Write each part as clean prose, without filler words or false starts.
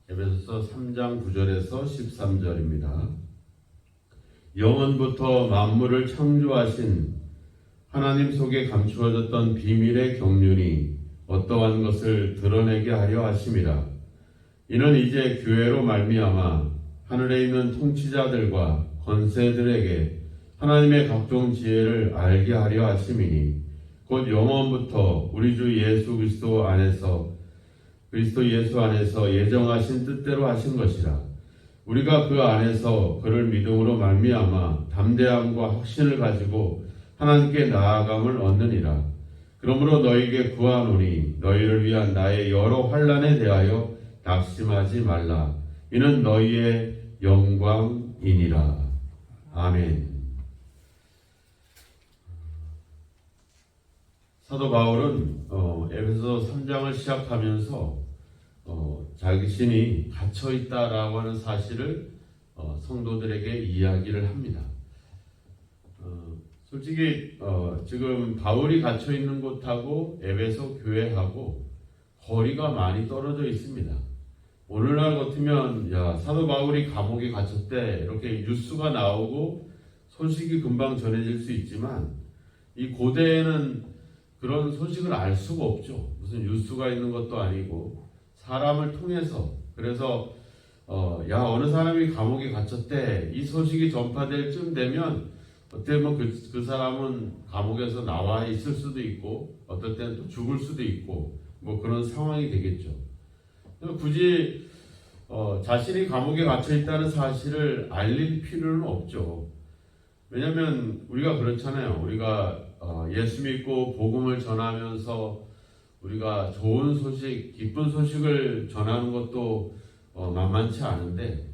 에베소서 3장 9절에서 13절입니다. 영원부터 만물을 창조하신 하나님 속에 감추어졌던 비밀의 경륜이 어떠한 것을 드러내게 하려 하심이라. 이는 이제 교회로 말미암아 하늘에 있는 통치자들과 권세들에게 하나님의 각종 지혜를 알게 하려 하심이니 곧 영원부터 우리 주 예수 그리스도 예수 안에서 예정하신 뜻대로 하신 것이라. 우리가 그 안에서 그를 믿음으로 말미암아 담대함과 확신을 가지고 하나님께 나아감을 얻느니라. 그러므로 너희에게 구하노니 너희를 위한 나의 여러 환난에 대하여 낙심하지 말라. 이는 너희의 영광이니라. 아멘. 사도 바울은 에베소 3장을 시작하면서 자신이 갇혀있다라고 하는 사실을 성도들에게 이야기를 합니다. 솔직히 지금 바울이 갇혀있는 곳하고 에베소 교회하고 거리가 많이 떨어져 있습니다. 오늘날 같으면 사도 바울이 감옥에 갇혔대 이렇게 뉴스가 나오고 소식이 금방 전해질 수 있지만 이 고대에는 그런 소식을 알 수가 없죠. 무슨 뉴스가 있는 것도 아니고 사람을 통해서. 그래서 어느 사람이 감옥에 갇혔대 이 소식이 전파될 쯤 되면 어때 그 사람은 감옥에서 나와 있을 수도 있고 어떨 때는 또 죽을 수도 있고 그런 상황이 되겠죠. 굳이 자신이 감옥에 갇혀 있다는 사실을 알릴 필요는 없죠. 왜냐하면 우리가 그렇잖아요. 우리가 예수 믿고 복음을 전하면서 우리가 좋은 소식, 기쁜 소식을 전하는 것도 만만치 않은데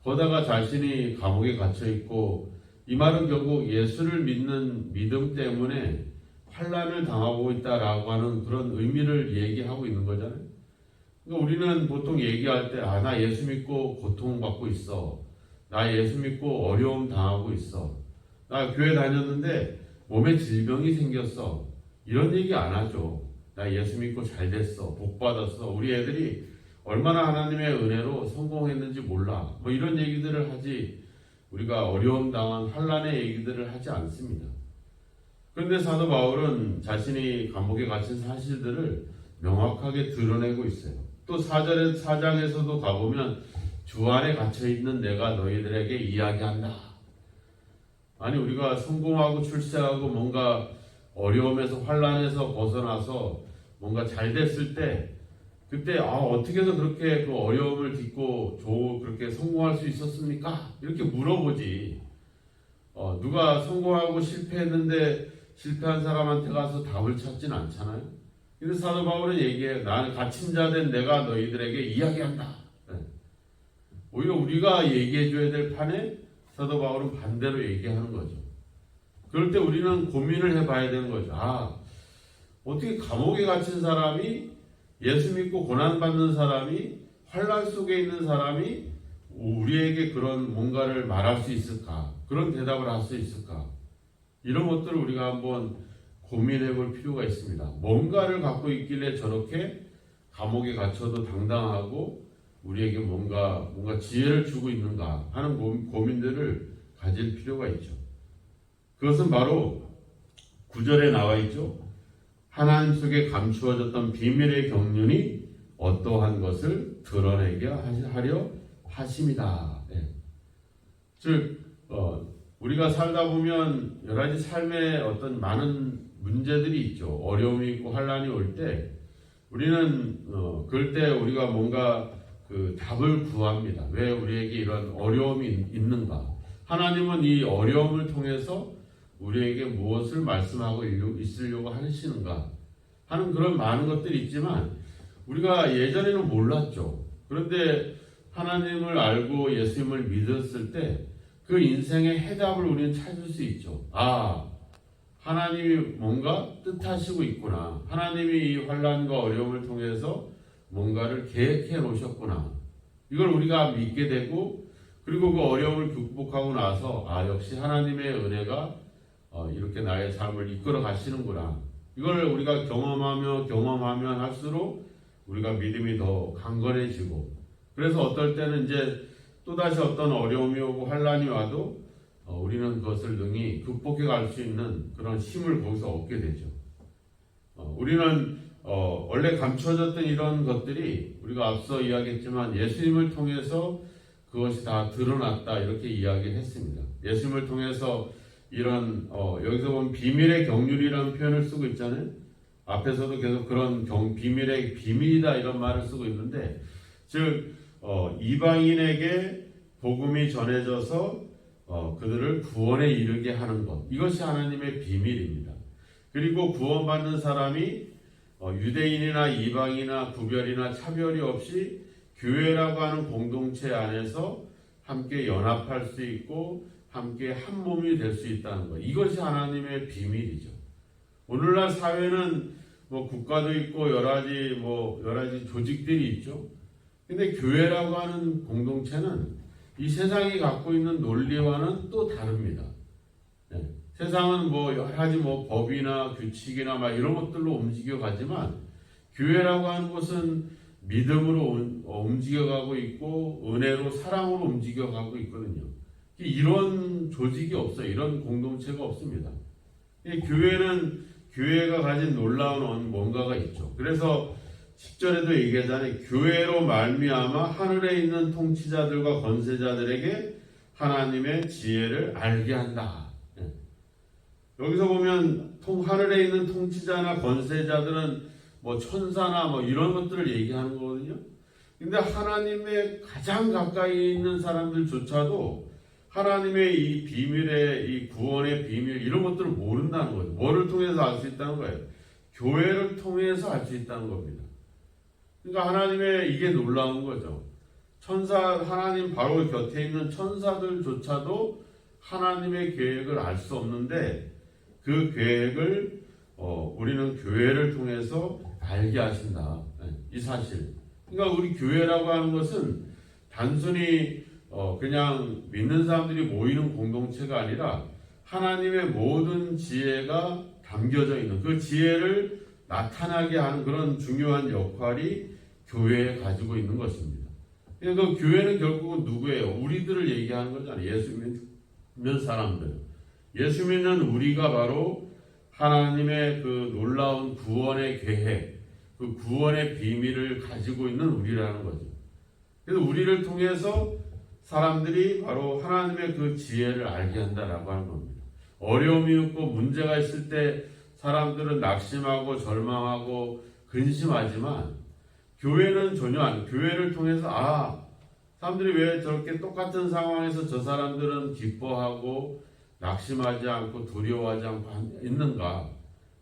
거다가 자신이 감옥에 갇혀 있고 이 말은 결국 예수를 믿는 믿음 때문에 환난을 당하고 있다라고 하는 그런 의미를 얘기하고 있는 거잖아요. 그러니까 우리는 보통 얘기할 때 나 예수 믿고 고통받고 있어. 나 예수 믿고 어려움 당하고 있어. 나 교회 다녔는데 몸에 질병이 생겼어. 이런 얘기 안 하죠. 나 예수 믿고 잘 됐어. 복 받았어. 우리 애들이 얼마나 하나님의 은혜로 성공했는지 몰라. 이런 얘기들을 하지 우리가 어려움 당한 환난의 얘기들을 하지 않습니다. 그런데 사도 바울은 자신이 감옥에 갇힌 사실들을 명확하게 드러내고 있어요. 또 4장에서도 가보면 주 안에 갇혀있는 내가 너희들에게 이야기한다. 아니 우리가 성공하고 출세하고 뭔가 어려움에서 환난에서 벗어나서 뭔가 잘 됐을 때 그때 어떻게 해서 그렇게 그 어려움을 딛고 그렇게 성공할 수 있었습니까? 이렇게 물어보지. 누가 성공하고 실패했는데 실패한 사람한테 가서 답을 찾진 않잖아요. 근데 사도 바울은 얘기해. 나는 갇힌 자 된 내가 너희들에게 이야기한다. 오히려 우리가 얘기해줘야 될 판에 사도 바울은 반대로 얘기하는 거죠. 그럴 때 우리는 고민을 해봐야 되는 거죠. 어떻게 감옥에 갇힌 사람이 예수 믿고 고난받는 사람이 환난 속에 있는 사람이 우리에게 그런 뭔가를 말할 수 있을까? 그런 대답을 할 수 있을까? 이런 것들을 우리가 한번 고민해 볼 필요가 있습니다. 뭔가를 갖고 있길래 저렇게 감옥에 갇혀도 당당하고 우리에게 뭔가 지혜를 주고 있는가 하는 고민들을 가질 필요가 있죠. 그것은 바로 9절에 나와 있죠. 하나님 속에 감추어졌던 비밀의 경륜이 어떠한 것을 드러내게 하려 하심이다. 즉 우리가 살다 보면 여러 가지 삶에 어떤 많은 문제들이 있죠. 어려움이 있고 환난이 올 때 우리는 그럴 때 우리가 뭔가 그 답을 구합니다. 왜 우리에게 이런 어려움이 있는가? 하나님은 이 어려움을 통해서 우리에게 무엇을 말씀하고 있으려고 하시는가 하는 그런 많은 것들이 있지만 우리가 예전에는 몰랐죠. 그런데 하나님을 알고 예수님을 믿었을 때 그 인생의 해답을 우리는 찾을 수 있죠. 하나님이 뭔가 뜻하시고 있구나. 하나님이 이 환난과 어려움을 통해서 뭔가를 계획해 놓으셨구나. 이걸 우리가 믿게 되고 그리고 그 어려움을 극복하고 나서 역시 하나님의 은혜가 이렇게 나의 삶을 이끌어 가시는구나. 이걸 우리가 경험하면 할수록 우리가 믿음이 더 강건해지고 그래서 어떨 때는 이제 또다시 어떤 어려움이 오고 환란이 와도 우리는 그것을 능히 극복해 갈 수 있는 그런 힘을 거기서 얻게 되죠. 우리는 원래 감춰졌던 이런 것들이 우리가 앞서 이야기했지만 예수님을 통해서 그것이 다 드러났다 이렇게 이야기를 했습니다. 예수님을 통해서 이런 여기서 보면 비밀의 경륜이라는 표현을 쓰고 있잖아요. 앞에서도 계속 그런 비밀의 비밀이다 이런 말을 쓰고 있는데, 즉 이방인에게 복음이 전해져서 그들을 구원에 이르게 하는 것, 이것이 하나님의 비밀입니다. 그리고 구원받는 사람이 유대인이나 이방이나 구별이나 차별이 없이 교회라고 하는 공동체 안에서 함께 연합할 수 있고 함께 한 몸이 될 수 있다는 것, 이것이 하나님의 비밀이죠. 오늘날 사회는 국가도 있고 여러 가지 조직들이 있죠. 근데 교회라고 하는 공동체는 이 세상이 갖고 있는 논리와는 또 다릅니다. 네. 세상은 여러 가지 법이나 규칙이나 이런 것들로 움직여가지만, 교회라고 하는 것은 믿음으로 움직여가고 있고 은혜로 사랑으로 움직여가고 있거든요. 이런 조직이 없어요. 이런 공동체가 없습니다. 교회는 교회가 가진 놀라운 뭔가가 있죠. 그래서 10절에도 얘기하잖아요. 교회로 말미암아 하늘에 있는 통치자들과 권세자들에게 하나님의 지혜를 알게 한다. 여기서 보면 하늘에 있는 통치자나 권세자들은 천사나 이런 것들을 얘기하는 거거든요. 근데 하나님의 가장 가까이 있는 사람들조차도 하나님의 이 비밀의, 이 구원의 비밀, 이런 것들을 모른다는 거죠. 뭐를 통해서 알 수 있다는 거예요? 교회를 통해서 알 수 있다는 겁니다. 그러니까 하나님의 이게 놀라운 거죠. 하나님 바로 곁에 있는 천사들조차도 하나님의 계획을 알 수 없는데, 그 계획을 우리는 교회를 통해서 알게 하신다. 이 사실. 그러니까 우리 교회라고 하는 것은 단순히 그냥 믿는 사람들이 모이는 공동체가 아니라 하나님의 모든 지혜가 담겨져 있는, 그 지혜를 나타나게 하는 그런 중요한 역할이 교회에 가지고 있는 것입니다. 그러니까 교회는 결국은 누구예요? 우리들을 얘기하는 거잖아요. 예수 믿는 사람들. 예수 믿는 우리가 바로 하나님의 그 놀라운 구원의 계획, 그 구원의 비밀을 가지고 있는 우리라는 거죠. 그래서 우리를 통해서 사람들이 바로 하나님의 그 지혜를 알게 한다라고 하는 겁니다. 어려움이 있고 문제가 있을 때 사람들은 낙심하고 절망하고 근심하지만, 교회는 전혀 아니에요. 교회를 통해서 사람들이 왜 저렇게 똑같은 상황에서 저 사람들은 기뻐하고 낙심하지 않고 두려워하지 않고 있는가,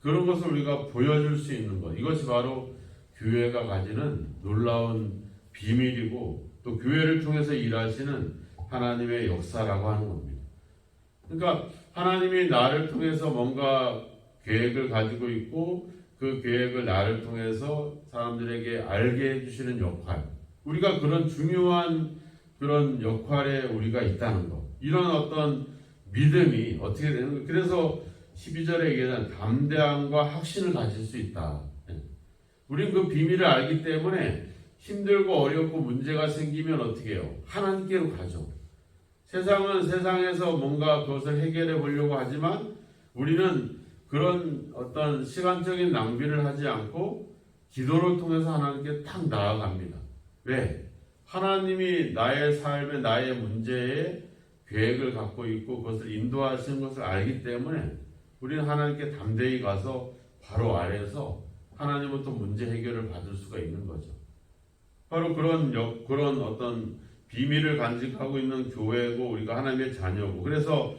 그런 것을 우리가 보여줄 수 있는 것, 이것이 바로 교회가 가지는 놀라운 비밀이고 또 교회를 통해서 일하시는 하나님의 역사라고 하는 겁니다. 그러니까 하나님이 나를 통해서 뭔가 계획을 가지고 있고 그 계획을 나를 통해서 사람들에게 알게 해주시는 역할, 우리가 그런 중요한 그런 역할에 우리가 있다는 것, 이런 어떤 믿음이 어떻게 되는 거예요? 그래서 12절에 얘기하는 담대함과 확신을 가질 수 있다. 우리는 그 비밀을 알기 때문에 힘들고 어렵고 문제가 생기면 어떻게 해요? 하나님께로 가죠. 세상은 세상에서 뭔가 그것을 해결해 보려고 하지만 우리는 그런 어떤 시간적인 낭비를 하지 않고 기도를 통해서 하나님께 탁 나아갑니다. 왜? 하나님이 나의 삶에, 나의 문제에 계획을 갖고 있고 그것을 인도하시는 것을 알기 때문에 우리는 하나님께 담대히 가서 바로 아래에서 하나님부터 문제 해결을 받을 수가 있는 거죠. 바로 그런 어떤 비밀을 간직하고 있는 교회고 우리가 하나님의 자녀고, 그래서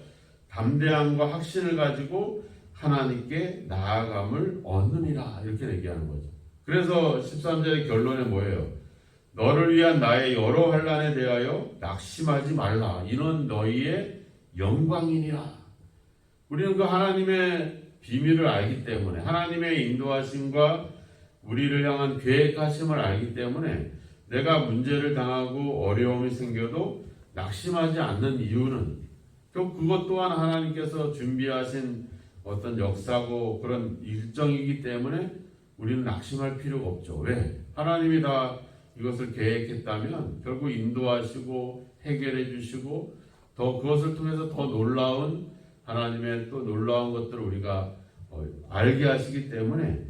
담대함과 확신을 가지고 하나님께 나아감을 얻느니라, 이렇게 얘기하는 거죠. 그래서 13절의 결론은 뭐예요? 너를 위한 나의 여러 환난에 대하여 낙심하지 말라. 이는 너희의 영광이니라. 우리는 그 하나님의 비밀을 알기 때문에, 하나님의 인도하심과 우리를 향한 계획하심을 알기 때문에 내가 문제를 당하고 어려움이 생겨도 낙심하지 않는 이유는 그것 또한 하나님께서 준비하신 어떤 역사고 그런 일정이기 때문에 우리는 낙심할 필요가 없죠. 왜? 하나님이 다 이것을 계획했다면 결국 인도하시고 해결해 주시고 더 그것을 통해서 더 놀라운 하나님의 또 놀라운 것들을 우리가 알게 하시기 때문에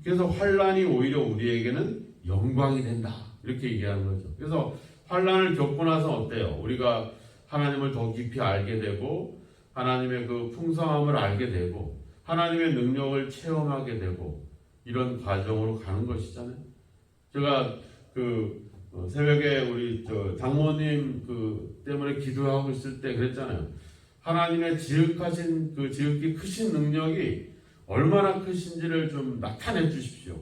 그래서 환난이 오히려 우리에게는 영광이 된다 이렇게 얘기하는 거죠. 그래서 환난을 겪고 나서 어때요? 우리가 하나님을 더 깊이 알게 되고 하나님의 그 풍성함을 알게 되고 하나님의 능력을 체험하게 되고 이런 과정으로 가는 것이잖아요. 제가 새벽에 우리 장모님 때문에 기도하고 있을 때 그랬잖아요. 하나님의 지극하신 지극히 크신 능력이 얼마나 크신지를 좀 나타내 주십시오.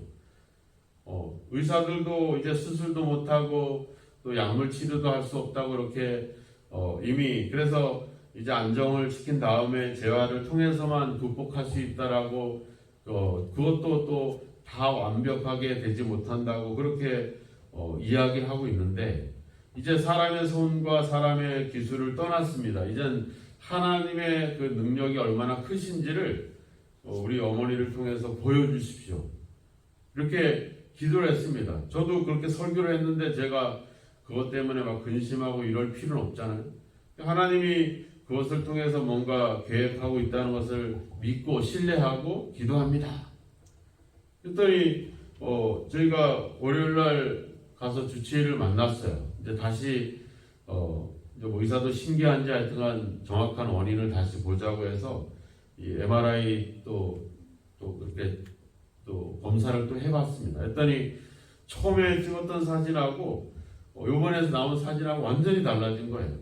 의사들도 이제 수술도 못하고 또 약물 치료도 할 수 없다고 그렇게 이미 그래서 이제 안정을 시킨 다음에 재활을 통해서만 극복할 수 있다라고 그것도 또 다 완벽하게 되지 못한다고 그렇게 이야기하고 있는데 이제 사람의 손과 사람의 기술을 떠났습니다. 이젠 하나님의 그 능력이 얼마나 크신지를 우리 어머니를 통해서 보여주십시오. 이렇게 기도를 했습니다. 저도 그렇게 설교를 했는데 제가 그것 때문에 막 근심하고 이럴 필요는 없잖아요. 하나님이 그것을 통해서 뭔가 계획하고 있다는 것을 믿고 신뢰하고 기도합니다. 그랬더니 저희가 월요일날 가서 주치의를 만났어요. 이제 다시 이제 뭐 의사도 신기한지 하여튼간 정확한 원인을 다시 보자고 해서 이 MRI 또 그렇게 또 검사를 또 해봤습니다. 했더니 처음에 찍었던 사진하고 요번에서 나온 사진하고 완전히 달라진 거예요.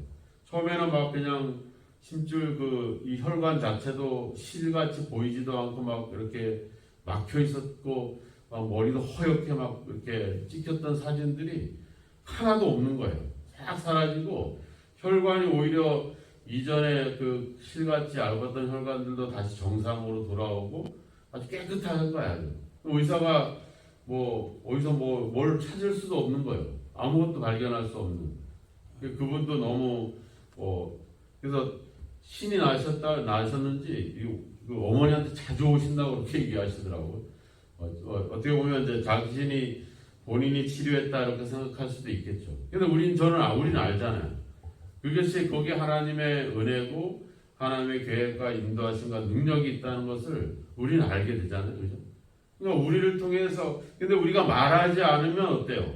처음에는 막 그냥 심줄 이 혈관 자체도 실같이 보이지도 않고 막 이렇게 막혀 있었고 막 머리도 허옇게 막 이렇게 찍혔던 사진들이 하나도 없는 거예요. 싹 사라지고 혈관이 오히려 이전에 그 실같이 얇았던 혈관들도 다시 정상으로 돌아오고 아주 깨끗한 거야. 의사가 뭐 어디서 뭘 찾을 수도 없는 거예요. 아무것도 발견할 수 없는. 그분도 너무 그래서 신이 나셨는지 그 어머니한테 자주 오신다고 그렇게 얘기하시더라고요. 어떻게 보면 이제 자신이 본인이 치료했다 이렇게 생각할 수도 있겠죠. 근데 우리는 알잖아요. 그것이 거기에 하나님의 은혜고 하나님의 계획과 인도하심과 능력이 있다는 것을 우리는 알게 되잖아요. 그죠? 그러니까 우리를 통해서 근데 우리가 말하지 않으면 어때요?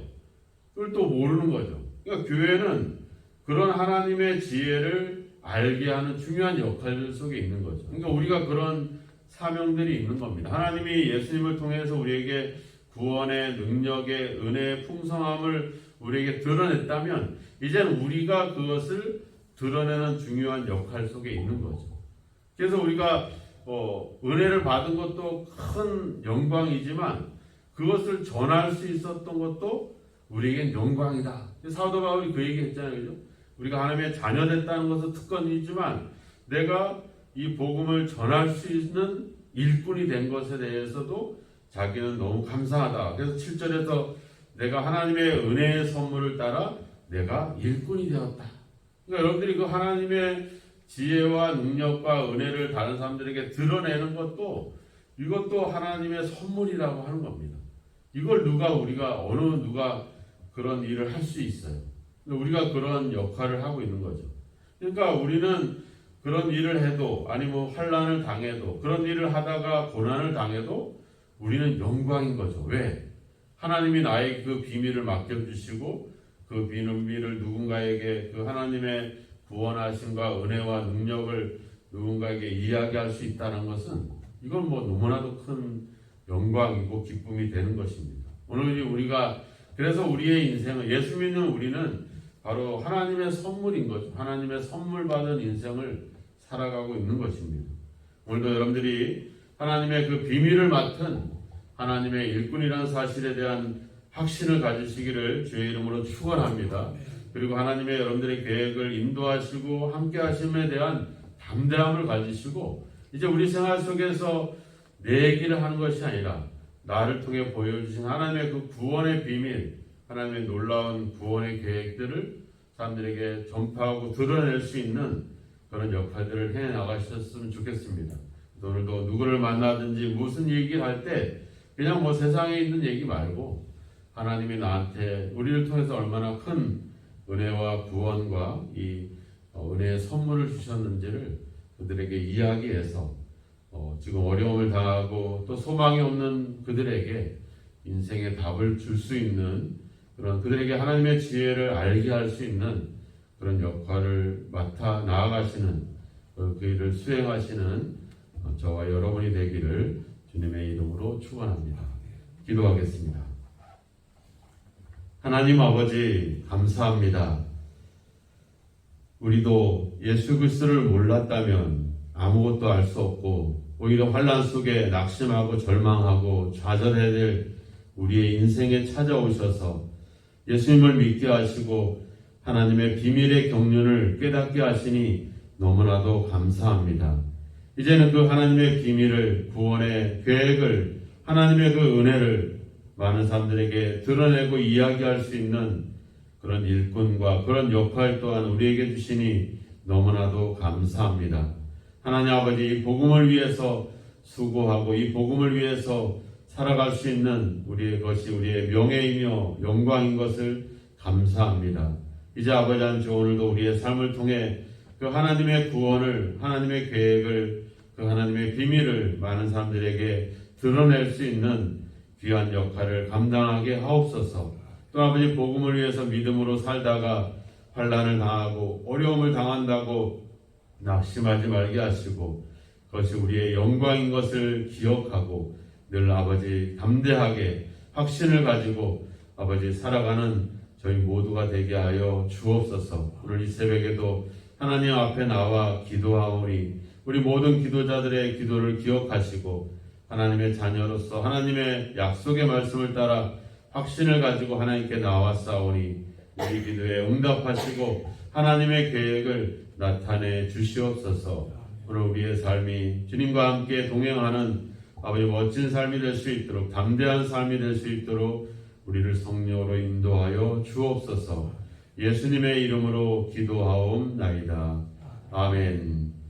그걸 또 모르는 거죠. 그러니까 교회는 그런 하나님의 지혜를 알게 하는 중요한 역할 속에 있는 거죠. 그러니까 우리가 그런 사명들이 있는 겁니다. 하나님이 예수님을 통해서 우리에게 구원의 능력의 은혜의 풍성함을 우리에게 드러냈다면 이제는 우리가 그것을 드러내는 중요한 역할 속에 있는 거죠. 그래서 우리가 은혜를 받은 것도 큰 영광이지만 그것을 전할 수 있었던 것도 우리에겐 영광이다. 사도 바울이 그 얘기 했잖아요. 그죠? 우리가 하나님의 자녀됐다는 것은 특권이지만 내가 이 복음을 전할 수 있는 일꾼이 된 것에 대해서도 자기는 너무 감사하다. 그래서 7절에서 내가 하나님의 은혜의 선물을 따라 내가 일꾼이 되었다. 그러니까 여러분들이 그 하나님의 지혜와 능력과 은혜를 다른 사람들에게 드러내는 것도 이것도 하나님의 선물이라고 하는 겁니다. 이걸 누가 그런 일을 할 수 있어요. 우리가 그런 역할을 하고 있는 거죠. 그러니까 우리는 그런 일을 해도 아니면 환난을 당해도 그런 일을 하다가 고난을 당해도 우리는 영광인 거죠. 왜? 하나님이 나의 그 비밀을 맡겨주시고 그 비밀을 누군가에게 그 하나님의 구원하심과 은혜와 능력을 누군가에게 이야기할 수 있다는 것은 이건 뭐 너무나도 큰 영광이고 기쁨이 되는 것입니다. 오늘 우리가 그래서 우리의 인생은 예수 믿는 우리는 바로 하나님의 선물인 거죠. 하나님의 선물 받은 인생을 살아가고 있는 것입니다. 오늘도 여러분들이 하나님의 그 비밀을 맡은 하나님의 일꾼이라는 사실에 대한 확신을 가지시기를 주의 이름으로 축원합니다. 그리고 하나님의 여러분들의 계획을 인도하시고 함께 하심에 대한 담대함을 가지시고 이제 우리 생활 속에서 내 얘기를 하는 것이 아니라 나를 통해 보여주신 하나님의 그 구원의 비밀, 하나님의 놀라운 구원의 계획들을 사람들에게 전파하고 드러낼 수 있는 그런 역할들을 해 나가셨으면 좋겠습니다. 오늘도 누구를 만나든지 무슨 얘기를 할 때 그냥 뭐 세상에 있는 얘기 말고 하나님이 나한테 우리를 통해서 얼마나 큰 은혜와 구원과 이 은혜의 선물을 주셨는지를 그들에게 이야기해서 지금 어려움을 당하고 또 소망이 없는 그들에게 인생의 답을 줄 수 있는 그런 그들에게 하나님의 지혜를 알게 할 수 있는 그런 역할을 맡아 나아가시는 그 일을 수행하시는 저와 여러분이 되기를 주님의 이름으로 축원합니다. 기도하겠습니다. 하나님 아버지 감사합니다. 우리도 예수 그리스도를 몰랐다면 아무것도 알 수 없고 오히려 환난 속에 낙심하고 절망하고 좌절해야 될 우리의 인생에 찾아오셔서 예수님을 믿게 하시고 하나님의 비밀의 경륜을 깨닫게 하시니 너무나도 감사합니다. 이제는 그 하나님의 비밀을, 구원의 계획을, 하나님의 그 은혜를 많은 사람들에게 드러내고 이야기할 수 있는 그런 일꾼과 그런 역할 또한 우리에게 주시니 너무나도 감사합니다. 하나님 아버지, 이 복음을 위해서 수고하고 이 복음을 위해서 살아갈 수 있는 우리의 것이 우리의 명예이며 영광인 것을 감사합니다. 이제 아버지 하나님, 오늘도 우리의 삶을 통해 그 하나님의 구원을, 하나님의 계획을, 그 하나님의 비밀을 많은 사람들에게 드러낼 수 있는 귀한 역할을 감당하게 하옵소서. 또 아버지, 복음을 위해서 믿음으로 살다가 환난을 당하고 어려움을 당한다고 낙심하지 말게 하시고 그것이 우리의 영광인 것을 기억하고 늘 아버지 담대하게 확신을 가지고 아버지 살아가는 저희 모두가 되게 하여 주옵소서. 오늘 이 새벽에도 하나님 앞에 나와 기도하오니 우리 모든 기도자들의 기도를 기억하시고 하나님의 자녀로서 하나님의 약속의 말씀을 따라 확신을 가지고 하나님께 나왔사오니 우리 기도에 응답하시고 하나님의 계획을 나타내 주시옵소서. 오늘 우리의 삶이 주님과 함께 동행하는 아버지 멋진 삶이 될 수 있도록, 담대한 삶이 될 수 있도록 우리를 성령으로 인도하여 주옵소서. 예수님의 이름으로 기도하옵나이다. 아멘.